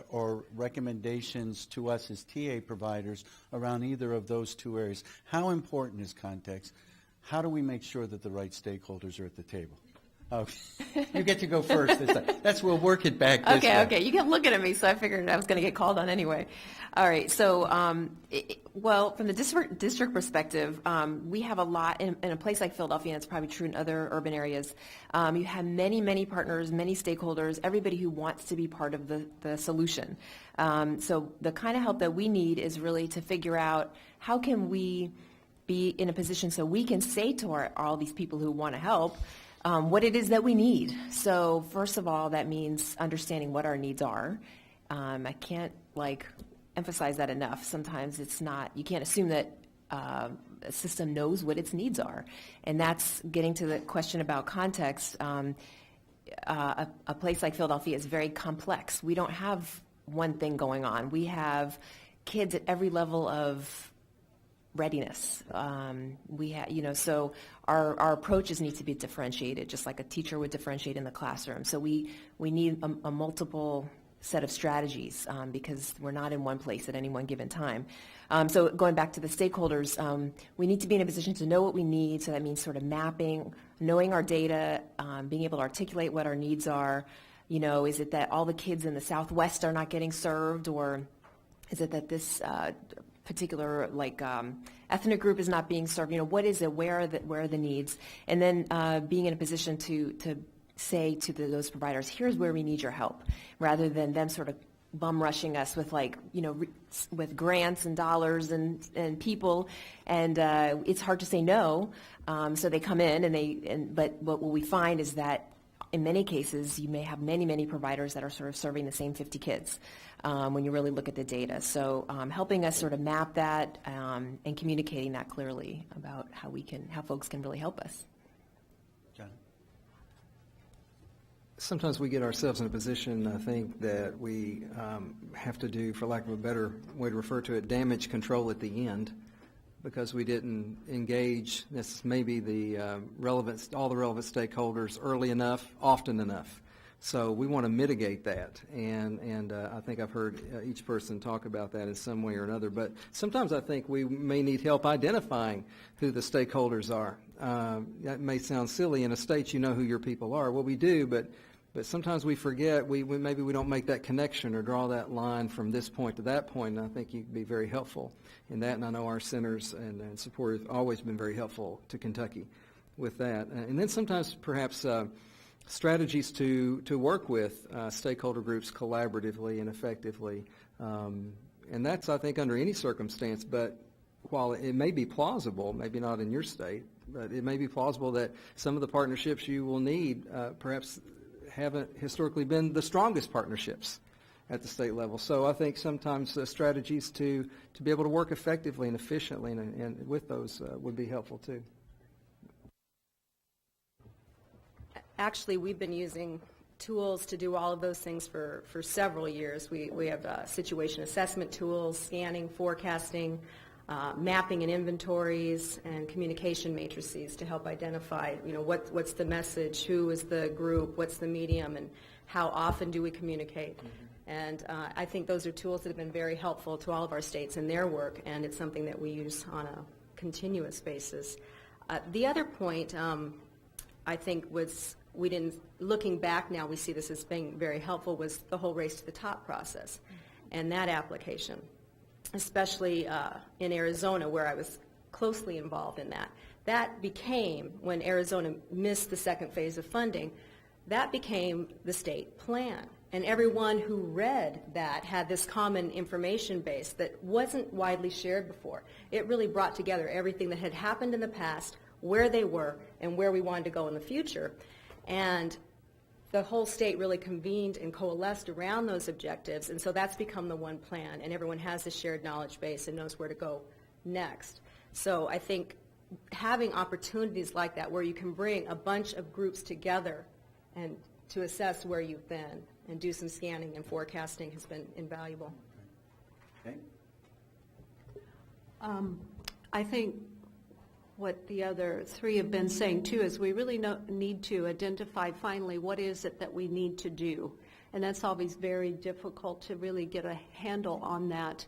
or recommendations to us as TA providers around either of those two areas? How important is context? How do we make sure that the right stakeholders are at the table? Oh, you get to go first this time. We'll work it back this way. Okay. You kept looking at me, so I figured I was going to get called on anyway. All right. So, well, from the district perspective, we have a lot in a place like Philadelphia, and it's probably true in other urban areas. You have many partners, many stakeholders, everybody who wants to be part of the solution. So the kind of help that we need is really to figure out how can we be in a position so we can say to all these people who want to help, what it is that we need. So first of all, that means understanding what our needs are. I can't emphasize that enough. Sometimes you can't assume that a system knows what its needs are. And that's getting to the question about context. A place like Philadelphia is very complex. We don't have one thing going on. We have kids at every level of readiness. So our approaches need to be differentiated, just like a teacher would differentiate in the classroom. So we need a multiple set of strategies because we're not in one place at any one given time. So going back to the stakeholders, we need to be in a position to know what we need. So that means sort of mapping, knowing our data, being able to articulate what our needs are. Is it that all the kids in the Southwest are not getting served, or is it that this particular ethnic group is not being served? What is it? Where are the needs? And then being in a position to say to those providers, here's where we need your help, rather than them sort of bum rushing us with with grants and dollars and people, and it's hard to say no. So they come in but what we find is that in many cases you may have many providers that are sort of serving the same 50 kids. When you really look at the data. So helping us sort of map that and communicating that clearly about how folks can really help us. John? Sometimes we get ourselves in a position, I think, that we have to do, for lack of a better way to refer to it, damage control at the end, because we didn't engage maybe all the relevant stakeholders early enough, often enough. So we want to mitigate that, and I think I've heard each person talk about that in some way or another. But sometimes I think we may need help identifying who the stakeholders are. That may sound silly. In a state, you know who your people are. Well, we do, but sometimes we forget. Maybe we don't make that connection or draw that line from this point to that point. And I think you can be very helpful in that. And I know our centers and support have always been very helpful to Kentucky with that. And then sometimes perhaps strategies to work with stakeholder groups collaboratively and effectively. And that's, I think, under any circumstance. But while it may be plausible, maybe not in your state, but it may be plausible that some of the partnerships you will need perhaps haven't historically been the strongest partnerships at the state level. So I think sometimes strategies to be able to work effectively and efficiently and with those would be helpful too. Actually, we've been using tools to do all of those things for several years. We have situation assessment tools, scanning, forecasting, mapping and inventories, and communication matrices to help identify, what's the message, who is the group, what's the medium, and how often do we communicate. And I think those are tools that have been very helpful to all of our states in their work, and it's something that we use on a continuous basis. The other point, I think, was looking back now, we see this as being very helpful, was the whole Race to the Top process and that application, especially in Arizona, where I was closely involved in that. That became, when Arizona missed the second phase of funding, that became the state plan. And everyone who read that had this common information base that wasn't widely shared before. It really brought together everything that had happened in the past, where they were, and where we wanted to go in the future. And the whole state really convened and coalesced around those objectives, and so that's become the one plan, and everyone has a shared knowledge base and knows where to go next. So I think having opportunities like that where you can bring a bunch of groups together and to assess where you've been and do some scanning and forecasting has been invaluable. Okay. I think what the other three have been saying too is we really need to identify finally what is it that we need to do. And that's always very difficult to really get a handle on that.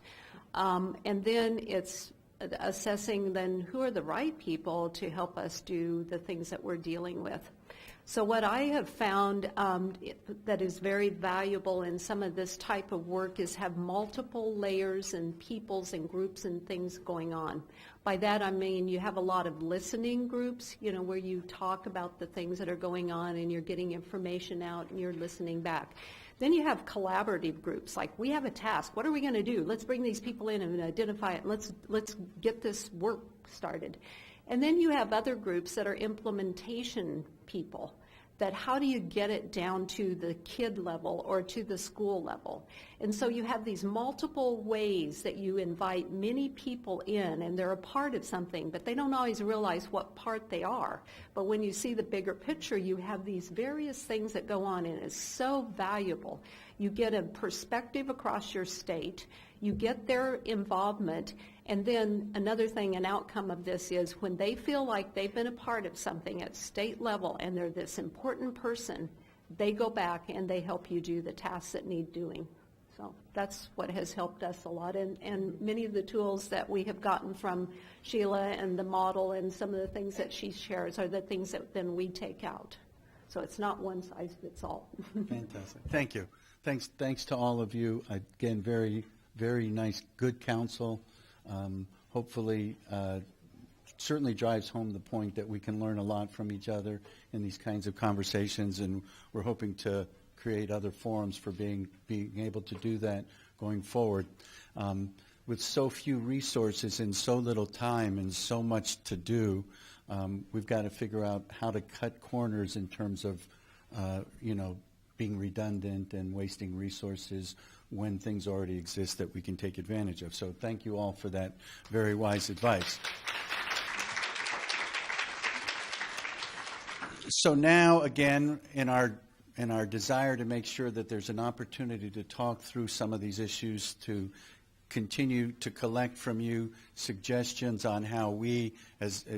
And then it's assessing then who are the right people to help us do the things that we're dealing with. So what I have found that is very valuable in some of this type of work is have multiple layers and peoples and groups and things going on. By that I mean you have a lot of listening groups, where you talk about the things that are going on and you're getting information out and you're listening back. Then you have collaborative groups, like we have a task. What are we going to do? Let's bring these people in and identify it. Let's get this work started. And then you have other groups that are implementation people, that how do you get it down to the kid level or to the school level? And so you have these multiple ways that you invite many people in, and they're a part of something, but they don't always realize what part they are. But when you see the bigger picture, you have these various things that go on, and it's so valuable. You get a perspective across your state, you get their involvement, and then another thing, an outcome of this is when they feel like they've been a part of something at state level and they're this important person, they go back and they help you do the tasks that need doing. So that's what has helped us a lot. And many of the tools that we have gotten from Sheila and the model and some of the things that she shares are the things that then we take out. So it's not one size fits all. Fantastic. Thank you. Thanks to all of you. Again, very, very nice, good counsel. Hopefully, certainly drives home the point that we can learn a lot from each other in these kinds of conversations, and we're hoping to create other forums for being able to do that going forward. With so few resources and so little time and so much to do, we've got to figure out how to cut corners in terms of, being redundant and wasting resources when things already exist that we can take advantage of. So thank you all for that very wise advice. So now, again, in our desire to make sure that there's an opportunity to talk through some of these issues, to continue to collect from you suggestions on how we,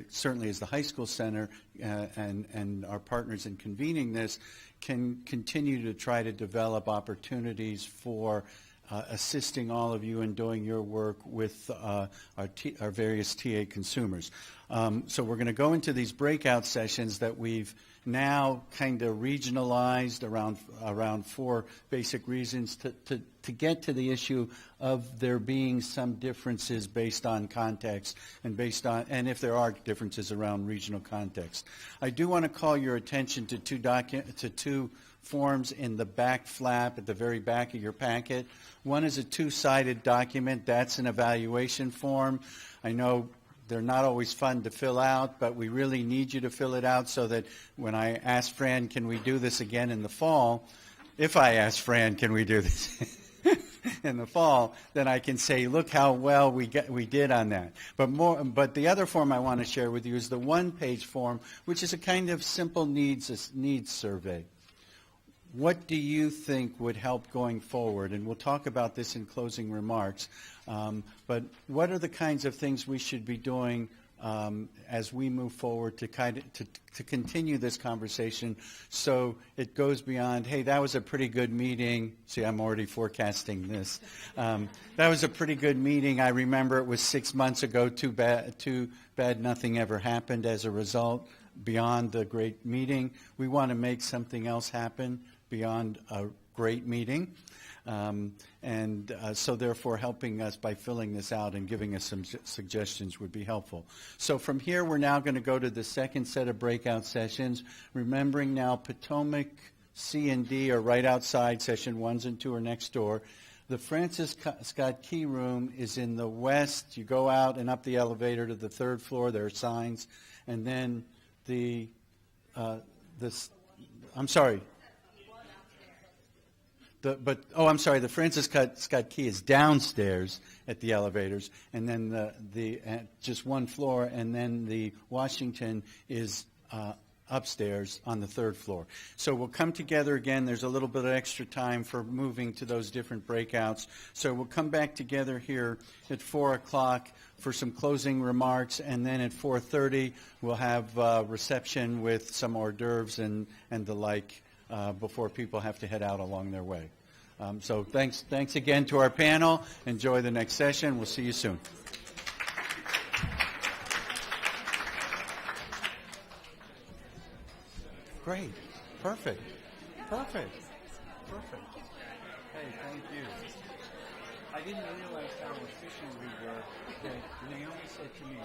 certainly as the high school center and our partners in convening this, can continue to try to develop opportunities for assisting all of you in doing your work with our various TA consumers. So we're going to go into these breakout sessions that we've now kind of regionalized around four basic reasons to get to the issue of there being some differences based on context and if there are differences around regional context. I do want to call your attention to two forms in the back flap at the very back of your packet. One is a two-sided document. That's an evaluation form. I know they're not always fun to fill out, but we really need you to fill it out so that when I ask Fran, can we do this again in the fall, if I ask Fran, can we do this? in the fall, then I can say, look how well we did on that. But the other form I want to share with you is the one-page form, which is a kind of simple needs survey. What do you think would help going forward? And we'll talk about this in closing remarks. But what are the kinds of things we should be doing as we move forward to continue this conversation, so it goes beyond, hey, that was a pretty good meeting. See, I'm already forecasting this. That was a pretty good meeting. I remember it was 6 months ago. Too bad nothing ever happened as a result. Beyond the great meeting, we want to make something else happen beyond a great meeting. So therefore helping us by filling this out and giving us some suggestions would be helpful. So from here we're now going to go to the second set of breakout sessions, remembering now Potomac C and D are right outside. Session 1 and 2 are next door. The Francis Scott Key Room is in the west. You go out and up the elevator to the 3rd floor. There are signs. And then the Francis Scott Key is downstairs at the elevators, and then just one floor, and then the Washington is upstairs on the 3rd floor. So we'll come together again. There's a little bit of extra time for moving to those different breakouts. So we'll come back together here at 4 o'clock for some closing remarks, and then at 4:30 we'll have reception with some hors d'oeuvres and the like before people have to head out along their way. So thanks again to our panel. Enjoy the next session. We'll see you soon. Great. Perfect. Hey, thank you. I didn't realize how efficient we were. Naomi said to me,